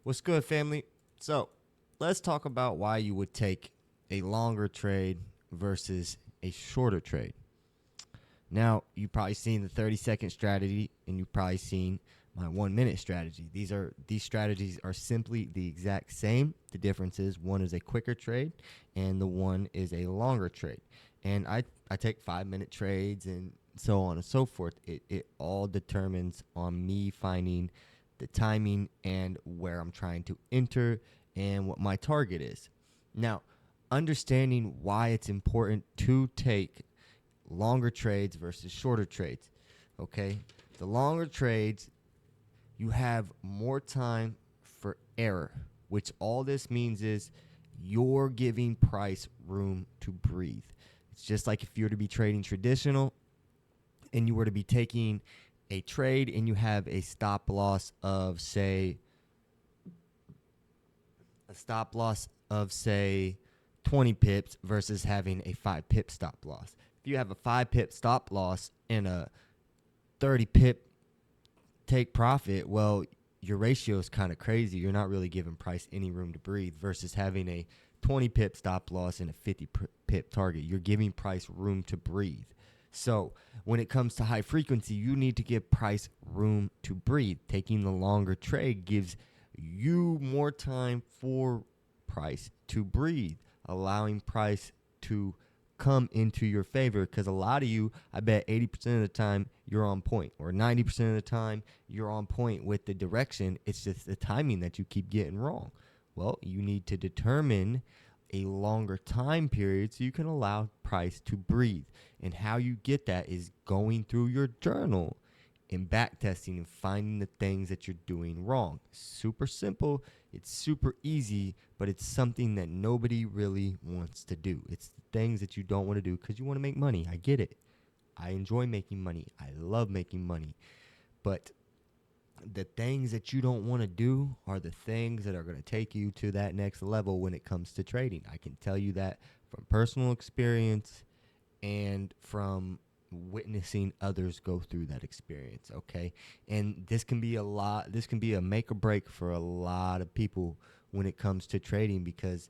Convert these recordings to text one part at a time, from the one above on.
What's good, family? So, let's talk about why you would take a longer trade versus a shorter trade. Now, you've probably seen the 30-second strategy, and you've probably seen my 1-minute strategy. These strategies are simply the exact same. The difference is one is a quicker trade, and the one is a longer trade. And I take 5-minute trades and so on and so forth. It all determines on me finding the timing and where I'm trying to enter and what my target is. Now, understanding why it's important to take longer trades versus shorter trades. Okay? The longer trades, you have more time for error, which all this means is you're giving price room to breathe. It's just like if you were to be trading traditional and you were to be taking a trade and you have a stop loss of say 20 pips versus having a 5 pip stop loss. If you have a 5 pip stop loss and a 30 pip take profit, well, your ratio is kind of crazy. You're not really giving price any room to breathe versus having a 20 pip stop loss and a 50 pip target. You're giving price room to breathe. So when it comes to high frequency, you need to give price room to breathe. Taking the longer trade gives you more time for price to breathe, allowing price to come into your favor, because a lot of you, I bet 80% of the time you're on point, or 90% of the time you're on point with the direction. It's just the timing that you keep getting wrong. Well, you need to determine a longer time period so you can allow price to breathe. And how you get that is going through your journal and back testing and finding the things that you're doing wrong. Super simple. It's super easy, but it's something that nobody really wants to do. It's the things that you don't want to do because you want to make money. I get it. I enjoy making money. I love making money. But the things that you don't want to do are the things that are going to take you to that next level when it comes to trading. I can tell you that from personal experience and from witnessing others go through that experience, okay? And this can be a make or break for a lot of people when it comes to trading, because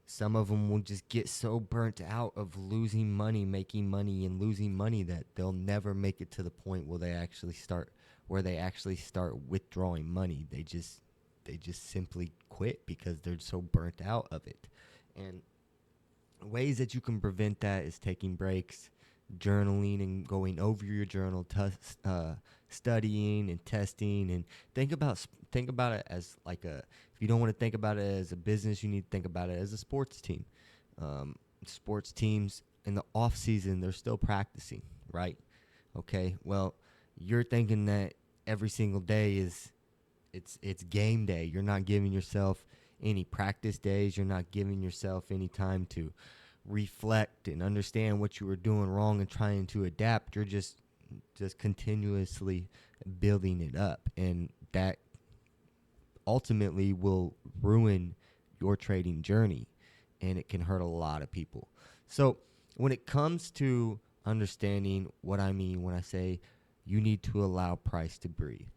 some of them will just get so burnt out of losing money, making money, and losing money that they'll never make it to the point where they actually start withdrawing money. They just simply quit because they're so burnt out of it. And ways that you can prevent that is taking breaks, journaling and going over your journal, studying and testing, and think about it as like if you don't want to think about it as a business, you need to think about it as a sports team. Sports teams in the off season, they're still practicing, right? Okay, well, you're thinking that every single day it's game day. You're not giving yourself any practice days. You're not giving yourself any time to reflect and understand what you were doing wrong and trying to adapt. You're just continuously building it up, and that ultimately will ruin your trading journey, and it can hurt a lot of people. So when it comes to understanding what I mean when I say you need to allow price to breathe,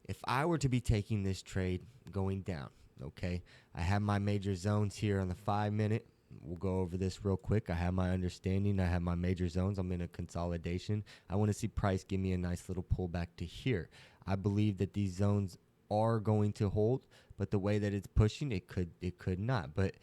if I were to be taking this trade going down, okay, I have my major zones here on the 5-minute. We'll go over this real quick. I have my understanding. I have my major zones. I'm in a consolidation. I want to see price give me a nice little pullback to here. I believe that these zones are going to hold, but the way that it's pushing, it could not. But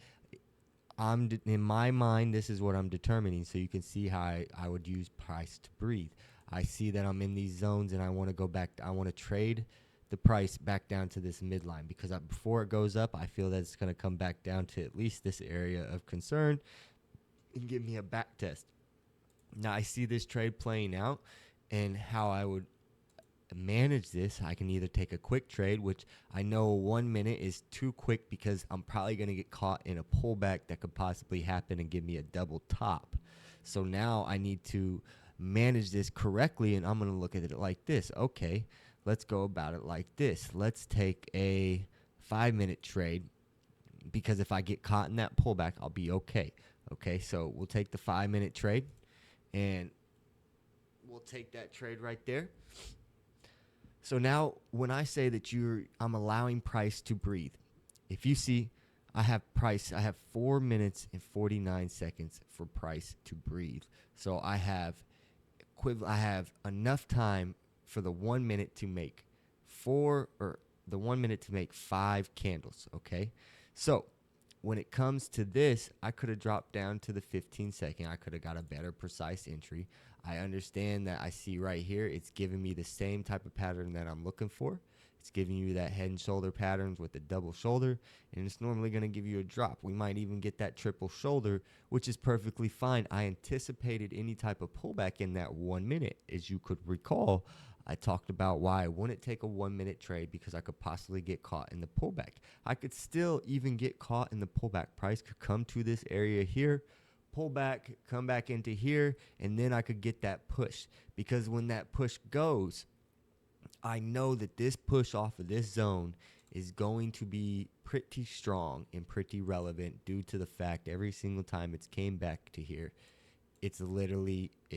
in my mind, this is what I'm determining, so you can see how I would use price to breathe. I see that I'm in these zones, and I want to go back. I want to trade the price back down to this midline, because before it goes up, I feel that it's going to come back down to at least this area of concern and give me a back test. Now, I see this trade playing out, and how I would manage this, I can either take a quick trade, which I know 1 minute is too quick because I'm probably going to get caught in a pullback that could possibly happen and give me a double top. So now I need to manage this correctly, and I'm going to look at it like this. Okay, let's go about it like this. Let's take a 5-minute trade, because if I get caught in that pullback, I'll be okay. Okay, so we'll take the 5-minute trade, and we'll take that trade right there. So now when I say that I'm allowing price to breathe. If you see, I have 4 minutes and 49 seconds for price to breathe. So I have enough time for the 1 minute to make the 1 minute to make 5 candles, okay? So when it comes to this, I could have dropped down to the 15-second. I could have got a better precise entry. I understand that I see right here, it's giving me the same type of pattern that I'm looking for. It's giving you that head and shoulder patterns with the double shoulder, and it's normally going to give you a drop. We might even get that triple shoulder, which is perfectly fine. I anticipated any type of pullback in that 1 minute. As you could recall, I talked about why I wouldn't take a 1 minute trade because I could possibly get caught in the pullback. I could still even get caught in the pullback. Price could come to this area here, pull back, come back into here, and then I could get that push. Because when that push goes, I know that this push off of this zone is going to be pretty strong and pretty relevant due to the fact every single time it's came back to here, it's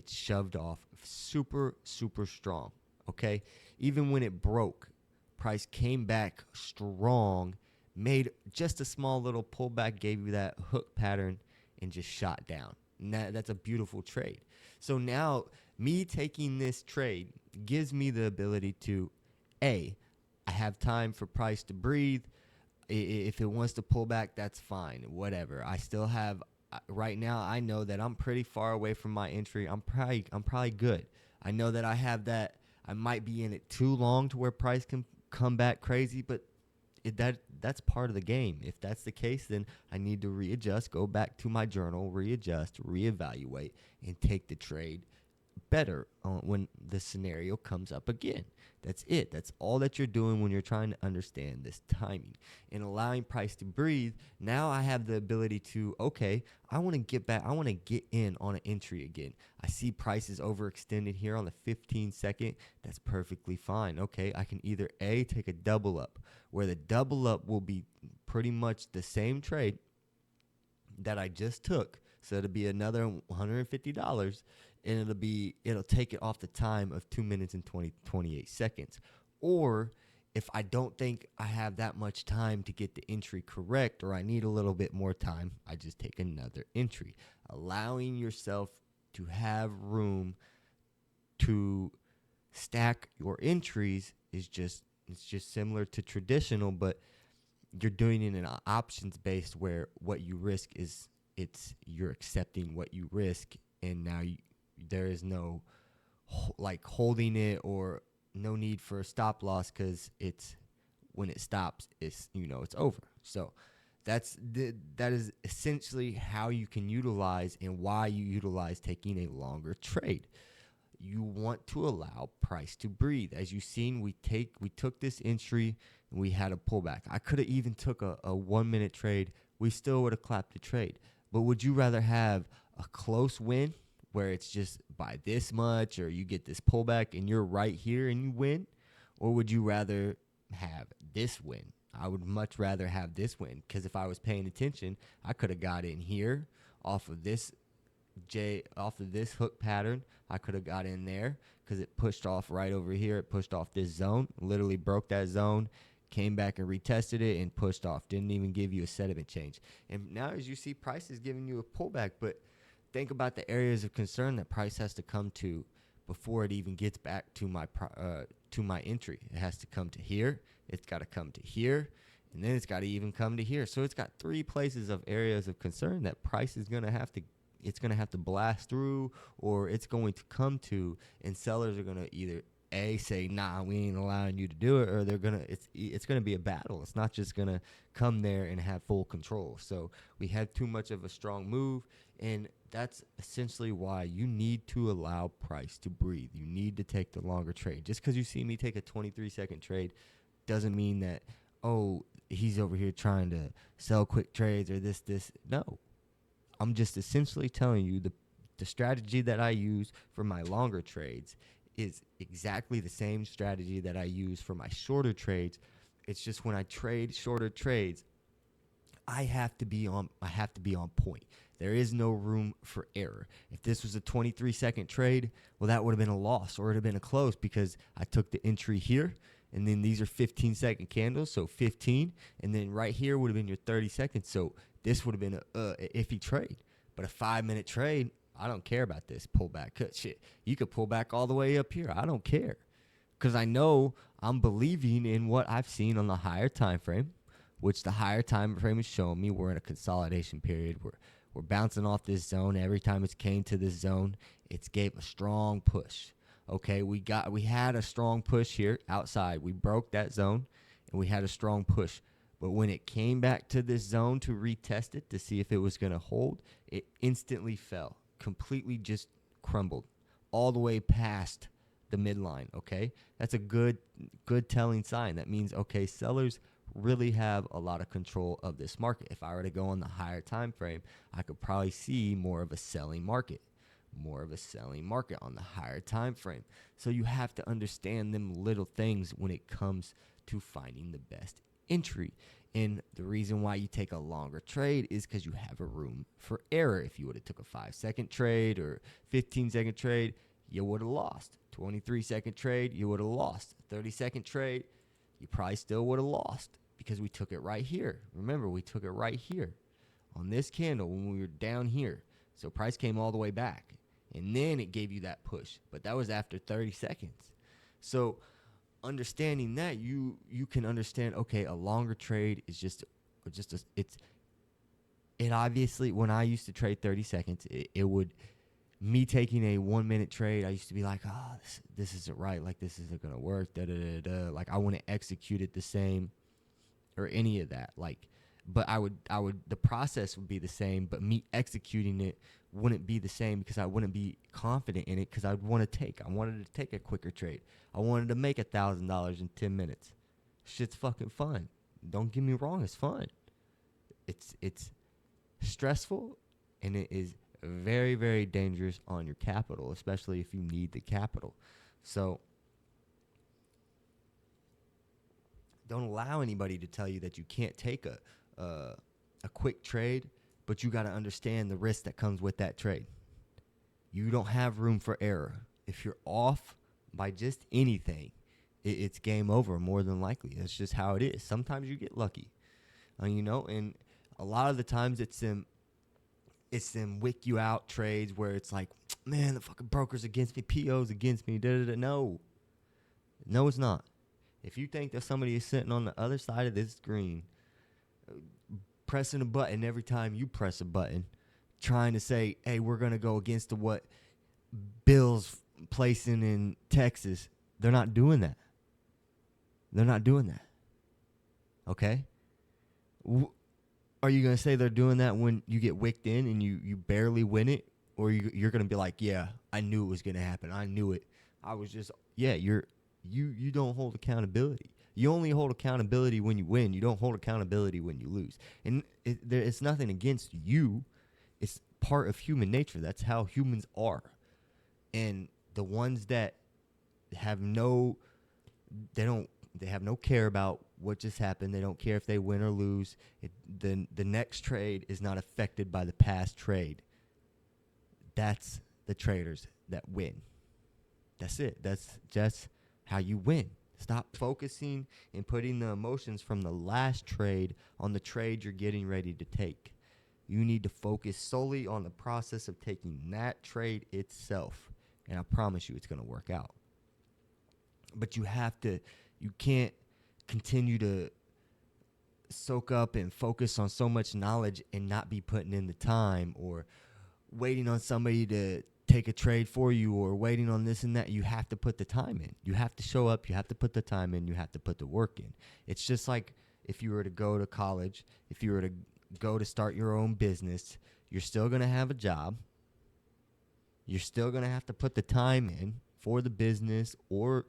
shoved off super, super strong. Okay. Even when it broke, price came back strong, made just a small little pullback, gave you that hook pattern, and just shot down. And that's a beautiful trade. So now me taking this trade gives me the ability to, I have time for price to breathe. If it wants to pull back, that's fine. Whatever. I still have right now. I know that I'm pretty far away from my entry. I'm probably good. I know that I have that. I might be in it too long to where price can come back crazy, but that's part of the game. If that's the case, then I need to readjust, go back to my journal, readjust, reevaluate, and take the trade better when the scenario comes up again. That's it. That's all that you're doing when you're trying to understand this timing and allowing price to breathe. Now I have the ability to, I want to get back. I want to get in on an entry again. I see prices overextended here on the 15-second. That's perfectly fine. Okay, I can either take a double up, where the double up will be pretty much the same trade that I just took. So it'll be another $150, and it'll take it off the time of 2 minutes and 28 seconds. Or if I don't think I have that much time to get the entry correct, or I need a little bit more time, I just take another entry. Allowing yourself to have room to stack your entries it's just similar to traditional, but you're doing it in an options based where what you risk is you're accepting what you risk, and now there is no holding it or no need for a stop loss, because it's when it stops, it's over. So that is essentially how you can utilize and why you utilize taking a longer trade. You want to allow price to breathe. As you've seen, we took this entry and we had a pullback. I could have even took a 1 minute trade. We still would have clapped the trade. But would you rather have a close win where it's just by this much, or you get this pullback and you're right here and you win? Or would you rather have this win? I would much rather have this win, because if I was paying attention, I could have got in here off of this hook pattern. I could have got in there because it pushed off right over here. It pushed off this zone, literally broke that zone, came back and retested it and pushed off. Didn't even give you a sentiment change. And now, as you see, price is giving you a pullback, but think about the areas of concern that price has to come to before it even gets back to my entry. It has to come to here. It's got to come to here. And then it's got to even come to here. So it's got 3 places of areas of concern that price is going to have to blast through, or it's going to come to, and sellers are going to either say, nah, we ain't allowing you to do it, or it's going to be a battle. It's not just going to come there and have full control. So we had too much of a strong move, and that's essentially why you need to allow price to breathe. You need to take the longer trade. Just because you see me take a 23-second trade doesn't mean that, he's over here trying to sell quick trades or this. No. I'm just essentially telling you the strategy that I use for my longer trades is exactly the same strategy that I use for my shorter trades. It's just when I trade shorter trades, I have to be on point. There is no room for error. If this was a 23-second trade, well, that would have been a loss, or it would have been a close, because I took the entry here, and then these are 15-second candles, so 15, and then right here would have been your 30 seconds. So this would have been a iffy trade. But a 5-minute trade, I don't care about this pullback. Cut shit. You could pull back all the way up here. I don't care, because I know I'm believing in what I've seen on the higher time frame, which the higher time frame is showing me we're in a consolidation period. We're bouncing off this zone. Every time it's came to this zone, it's gave a strong push. Okay, we had a strong push here outside. We broke that zone, and we had a strong push. But when it came back to this zone to retest it to see if it was going to hold, it instantly fell, completely just crumbled all the way past the midline. Okay, that's a good telling sign. That means, okay, sellers really have a lot of control of this market. If I were to go on the higher time frame, I could probably see more of a selling market on the higher time frame. So you have to understand them little things when it comes to finding the best entry. And the reason why you take a longer trade is because you have a room for error. If you would have took a 5-second trade or 15-second trade, you would have lost. 23-second trade, you would have lost. 30-second trade, you probably still would have lost, because we took it right here. Remember, we took it right here on this candle when we were down here. So price came all the way back, and then it gave you that push. But that was after 30 seconds. So understanding that, you can understand, okay, a longer trade is it obviously, when I used to trade 30 seconds, it would, me taking a 1-minute trade, I used to be like, oh, this isn't right. Like, this isn't going to work. Like, I wouldn't execute it the same or any of that. Like, but the process would be the same, but me executing it wouldn't be the same, because I wouldn't be confident in it, because I wanted to take a quicker trade. I wanted to make $1,000 in 10 minutes. Shit's fucking fun. Don't get me wrong, it's fun. It's stressful, and it is very, very dangerous on your capital, especially if you need the capital. So don't allow anybody to tell you that you can't take a quick trade, but you got to understand the risk that comes with that trade. You don't have room for error. If you're off by just anything, it's game over more than likely. That's just how it is. Sometimes you get lucky, and a lot of the times it's them wick you out trades where it's like, man, the fucking broker's against me, PO's against me, No, it's not. If you think that somebody is sitting on the other side of this screen, pressing a button every time you press a button, trying to say, hey, we're going to go against what Bill's placing in Texas, they're not doing that. Okay? Are you going to say they're doing that when you get wicked in and you barely win it? Or you're going to be like, yeah, I knew it was going to happen. I knew it. I was just, yeah, you don't hold accountability. You only hold accountability when you win. You don't hold accountability when you lose. And it's nothing against you. It's part of human nature. That's how humans are. And the ones that have no care about what just happened. They don't care if they win or lose. The next trade is not affected by the past trade. That's the traders that win. That's it. That's just how you win. Stop focusing and putting the emotions from the last trade on the trade you're getting ready to take. You need to focus solely on the process of taking that trade itself. And I promise you it's going to work out. But you can't continue to soak up and focus on so much knowledge and not be putting in the time, or waiting on somebody to take a trade for you, or waiting on this and that. You have to put the time in. You have to show up. You have to put the time in. You have to put the work in. It's just like if you were to go to college, if you were to go to start your own business, you're still going to have a job. You're still going to have to put the time in for the business or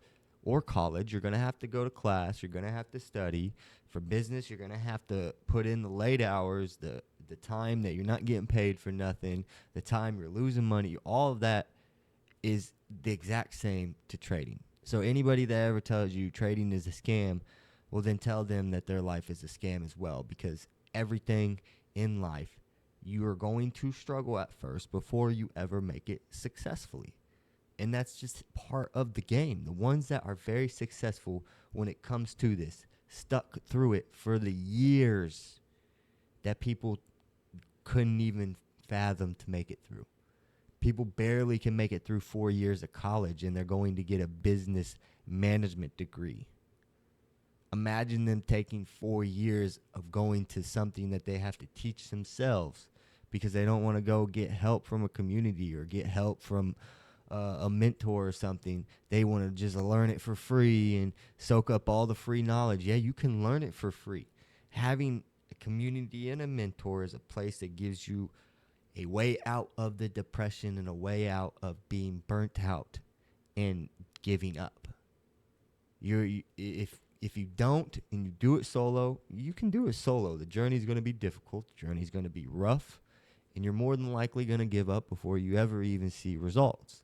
college. You're going to have to go to class. You're going to have to study. For business, you're going to have to put in the late hours, the time that you're not getting paid for nothing, the time you're losing money. All of that is the exact same to trading. So anybody that ever tells you trading is a scam, well, then tell them that their life is a scam as well, because everything in life You are going to struggle at first before you ever make it successfully. And that's just part of the game. The ones that are very successful when it comes to this stuck through it for the years that people couldn't even fathom to make it through. People barely can make it through 4 years of college, and they're going to get a business management degree. Imagine them taking 4 years of going to something that they have to teach themselves because they don't want to go get help from a community or get help from a mentor or something. They want to just learn it for free and soak up all the free knowledge. Yeah, you can learn it for free. Having a community and a mentor is a place that gives you a way out of the depression and a way out of being burnt out and giving up. If you don't and you do it solo, you can do it solo. The journey is going to be difficult. The journey is going to be rough, and you're more than likely going to give up before you ever even see results.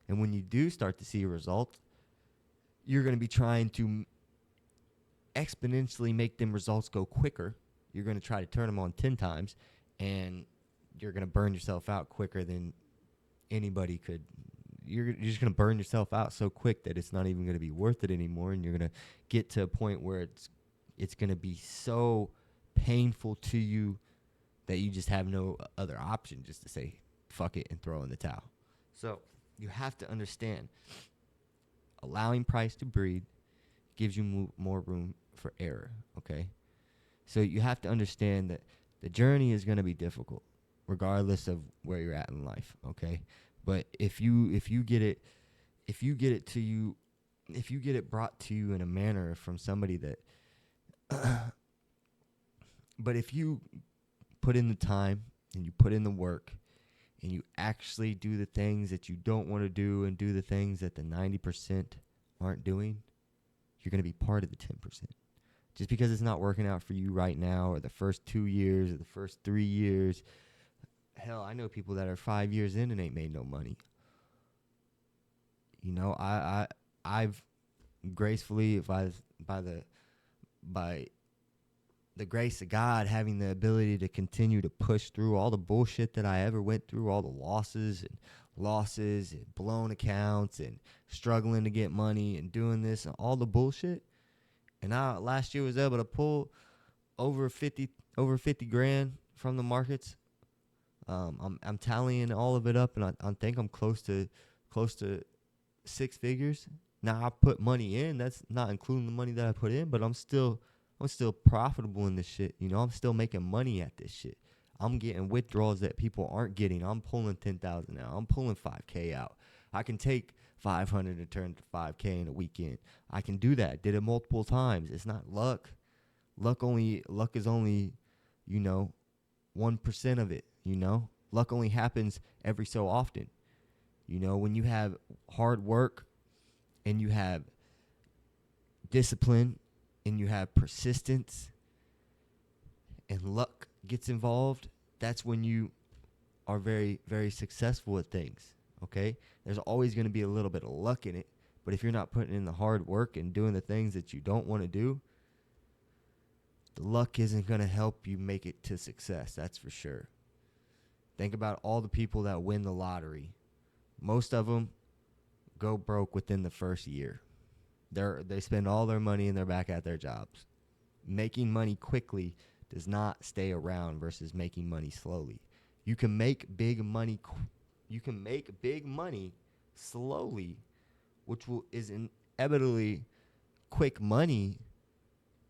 And when you do start to see a result, you're going to be trying to exponentially make them results go quicker. You're going to try to turn them on 10 times, and you're going to burn yourself out quicker than anybody could. You're just going to burn yourself out so quick that it's not even going to be worth it anymore, and you're going to get to a point where it's going to be so painful to you that you just have no other option just to say fuck it and throw in the towel. So you have to understand, allowing price to breed gives you more room for error, okay? So you have to understand that the journey is going to be difficult regardless of where you're at in life, okay? But if you get it brought to you in a manner from somebody that but if you put in the time and you put in the work and you actually do the things that you don't want to do and do the things that the 90% aren't doing, you're going to be part of the 10%. Just because it's not working out for you right now or the first 2 years or the first 3 years. Hell, I know people that are 5 years in and ain't made no money. You know, I've gracefully, by the grace of God, having the ability to continue to push through all the bullshit that I ever went through, all the losses and blown accounts and struggling to get money and doing this and all the bullshit. And I last year was able to pull over 50 grand from the markets. I'm tallying all of it up, and I think I'm close to 6 figures. Now I put money in. That's not including the money that I put in, but I'm still profitable in this shit. You know, I'm still making money at this shit. I'm getting withdrawals that people aren't getting. I'm pulling 10,000 out. I'm pulling 5K out. I can take 500 and turn to 5K in a weekend. I can do that. Did it multiple times. It's not luck. Luck is only, 1% of it. Luck only happens every so often. When you have hard work and you have discipline and you have persistence and luck gets involved, that's when you are very, very successful at things, okay? There's always going to be a little bit of luck in it, but if you're not putting in the hard work and doing the things that you don't want to do, the luck isn't going to help you make it to success, that's for sure. Think about all the people that win the lottery. Most of them go broke within the first year. They spend all their money and they're back at their jobs. Making money quickly does not stay around versus making money slowly. You can make big money. You can make big money slowly, which is inevitably quick money,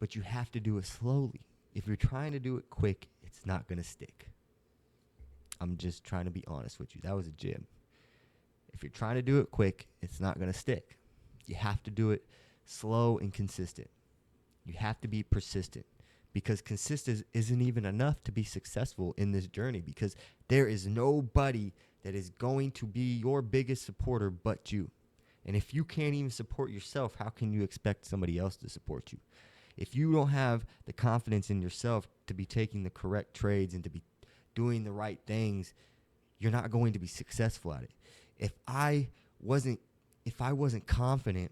but you have to do it slowly. If you're trying to do it quick, it's not going to stick. I'm just trying to be honest with you. That was a gem. If you're trying to do it quick, it's not going to stick. You have to do it slow and consistent. You have to be persistent, because consistent isn't even enough to be successful in this journey, because there is nobody that is going to be your biggest supporter but you. And if you can't even support yourself, how can you expect somebody else to support you? If you don't have the confidence in yourself to be taking the correct trades and to be doing the right things, you're not going to be successful at it. If I wasn't confident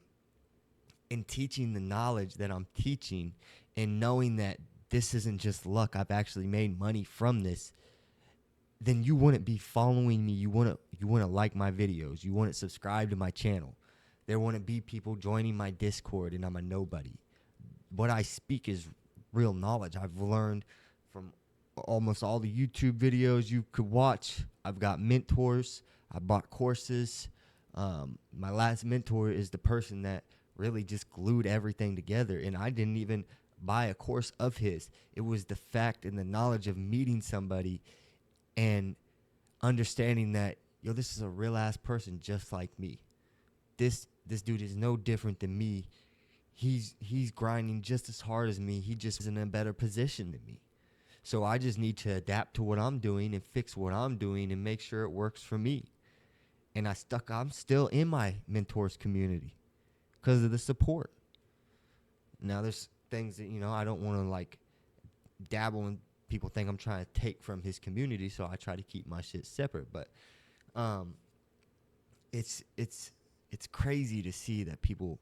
in teaching the knowledge that I'm teaching and knowing that this isn't just luck, I've actually made money from this, then you wouldn't be following me. You wouldn't like my videos. You wouldn't subscribe to my channel. There wouldn't be people joining my Discord, and I'm a nobody. What I speak is real knowledge. I've learned from almost all the YouTube videos you could watch. I've got mentors. I bought courses. My last mentor is the person that really just glued everything together, and I didn't even buy a course of his. It was the fact and the knowledge of meeting somebody and understanding that, yo, this is a real ass person just like me. This dude is no different than me. He's grinding just as hard as me. He just is in a better position than me. So I just need to adapt to what I'm doing and fix what I'm doing and make sure it works for me. And I'm still in my mentors community because of the support. Now there's things that, I don't want to like dabble in. People think I'm trying to take from his community, so I try to keep my shit separate. But it's crazy to see that people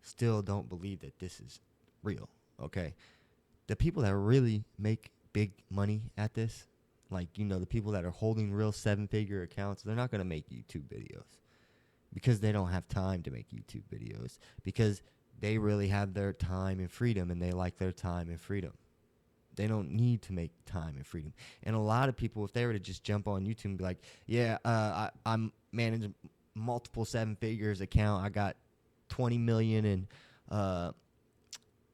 still don't believe that this is real. Okay, the people that really make big money at this, like the people that are holding real 7-figure accounts, they're not gonna make YouTube videos because they don't have time to make YouTube videos, because they really have their time and freedom, and they like their time and freedom. They don't need to make time and freedom. And a lot of people, if they were to just jump on YouTube and be like, yeah, I'm managing multiple 7-figures account. I got 20 million in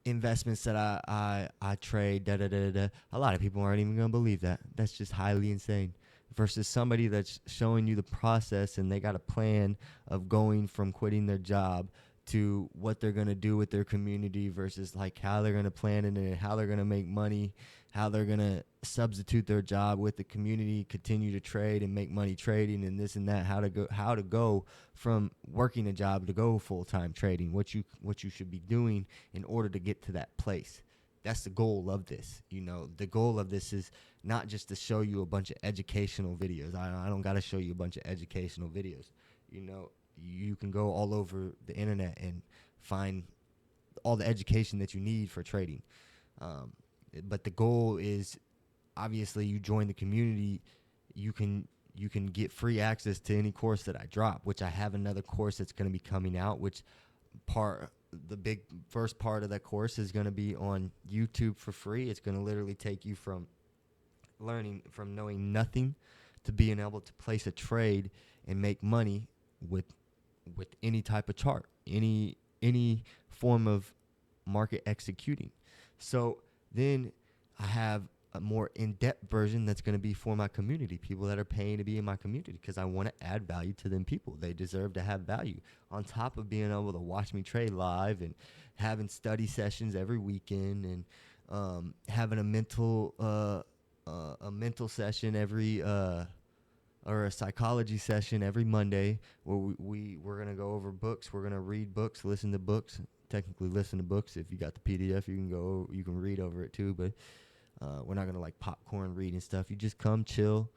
investments that I trade. Da da da da. A lot of people aren't even gonna believe that. That's just highly insane. Versus somebody that's showing you the process and they got a plan of going from quitting their job to what they're going to do with their community, versus like how they're going to plan it and how they're going to make money, how they're going to substitute their job with the community, continue to trade and make money trading and this and that, how to go from working a job to go full-time trading, what you should be doing in order to get to that place. That's the goal of this. The goal of this is not just to show you a bunch of educational videos. I don't got to show you a bunch of educational videos. You can go all over the internet and find all the education that you need for trading. But the goal is, obviously, you join the community, you can get free access to any course that I drop, which I have another course that's going to be coming out, which the big first part of that course is going to be on YouTube for free. It's going to literally take you from knowing nothing to being able to place a trade and make money with any type of chart, any form of market executing. So then I have a more in-depth version that's going to be for my community, people that are paying to be in my community, because I want to add value to them people. They deserve to have value on top of being able to watch me trade live and having study sessions every weekend and having a mental session every or a psychology session every Monday where we're going to go over books. We're going to read books, listen to books, technically listen to books. If you got the PDF, you can read over it too, but we're not going to like popcorn read and stuff. You just come chill,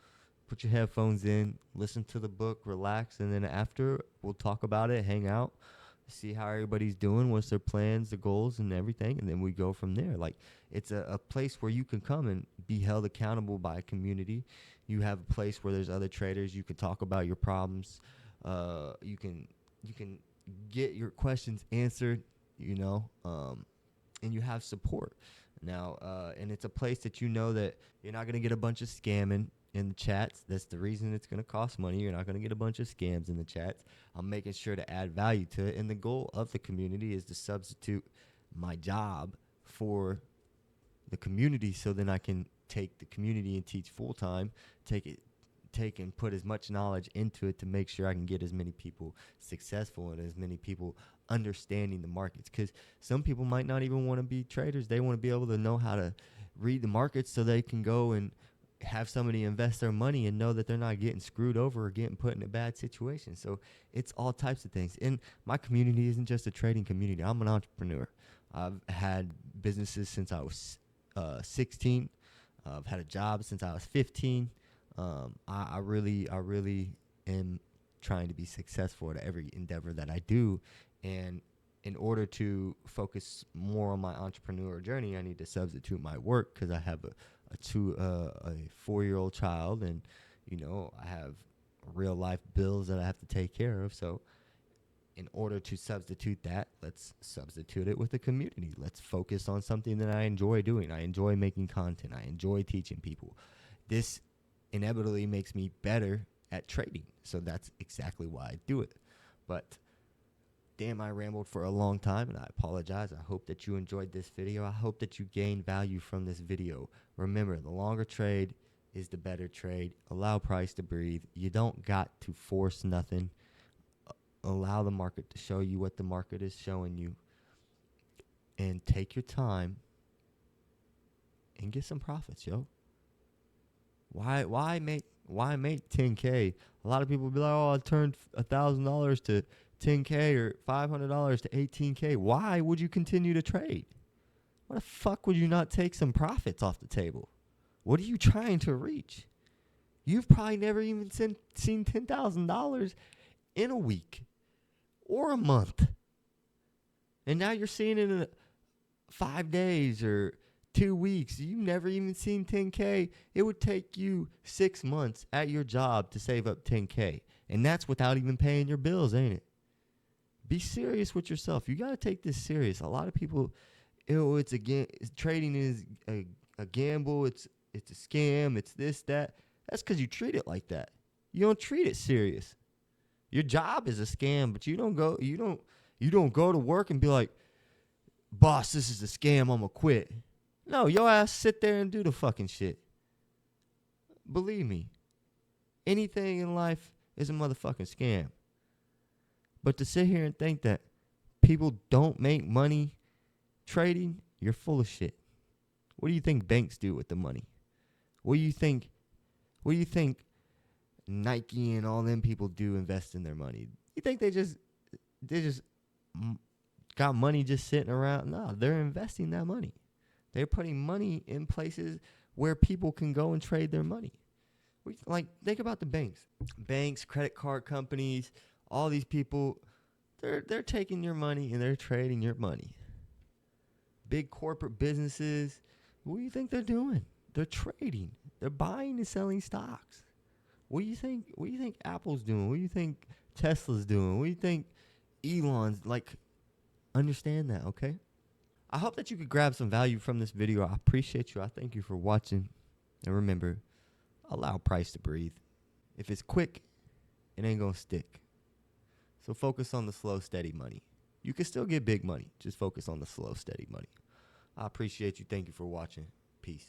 put your headphones in, listen to the book, relax, and then after we'll talk about it, hang out, see how everybody's doing, what's their plans, the goals, and everything, and then we go from there. Like, it's a place where you can come and be held accountable by a community. You have a place where there's other traders. You can talk about your problems. You can get your questions answered, and you have support. Now, and it's a place that that you're not going to get a bunch of scamming in the chats. That's the reason it's going to cost money. You're not going to get a bunch of scams in the chats. I'm making sure to add value to it. And the goal of the community is to substitute my job for the community, so then I can take the community and teach full-time, take and put as much knowledge into it to make sure I can get as many people successful and as many people understanding the markets. Because some people might not even want to be traders. They want to be able to know how to read the markets so they can go and have somebody invest their money and know that they're not getting screwed over or getting put in a bad situation. So it's all types of things. And my community isn't just a trading community. I'm an entrepreneur. I've had businesses since I was 16. I've had a job since I was 15. I really am trying to be successful at every endeavor that I do. And in order to focus more on my entrepreneur journey, I need to substitute my work, because I have a 4-year-old child, and I have real life bills that I have to take care of. So in order to substitute that, let's substitute it with a community. Let's focus on something that I enjoy doing. I enjoy making content. I enjoy teaching people. This inevitably makes me better at trading. So that's exactly why I do it. But damn, I rambled for a long time, and I apologize. I hope that you enjoyed this video. I hope that you gained value from this video. Remember, the longer trade is the better trade. Allow price to breathe. You don't got to force nothing. Allow the market to show you what the market is showing you, and take your time and get some profits, yo. Why make 10K? A lot of people be like, oh, I turned $1,000 to 10K or $500 to 18K. Why would you continue to trade? Why the fuck would you not take some profits off the table? What are you trying to reach? You've probably never even seen $10,000 in a week or a month. And now you're seeing it in 5 days or 2 weeks. You've never even seen 10K. It would take you 6 months at your job to save up 10K. And that's without even paying your bills, ain't it? Be serious with yourself. You got to take this serious. A lot of people, trading is a gamble. It's a scam. It's this, that. That's because you treat it like that. You don't treat it serious. Your job is a scam, but you don't go to work and be like, boss, this is a scam, I'm gonna quit. No, your ass sit there and do the fucking shit. Believe me, anything in life is a motherfucking scam. But to sit here and think that people don't make money trading, you're full of shit. What do you think banks do with the money? What do you think Nike and all them people do invest in their money? You think they just got money just sitting around? No, they're investing that money. They're putting money in places where people can go and trade their money. Like, think about the banks. Banks, credit card companies, all these people, they're taking your money and they're trading your money. Big corporate businesses, what do you think they're doing? They're trading. They're buying and selling stocks. What do you think Apple's doing? What do you think Tesla's doing? What do you think Elon's like? Understand that, okay? I hope that you could grab some value from this video. I appreciate you. I thank you for watching. And remember, allow price to breathe. If it's quick, it ain't gonna stick. So focus on the slow, steady money. You can still get big money. Just focus on the slow, steady money. I appreciate you. Thank you for watching. Peace.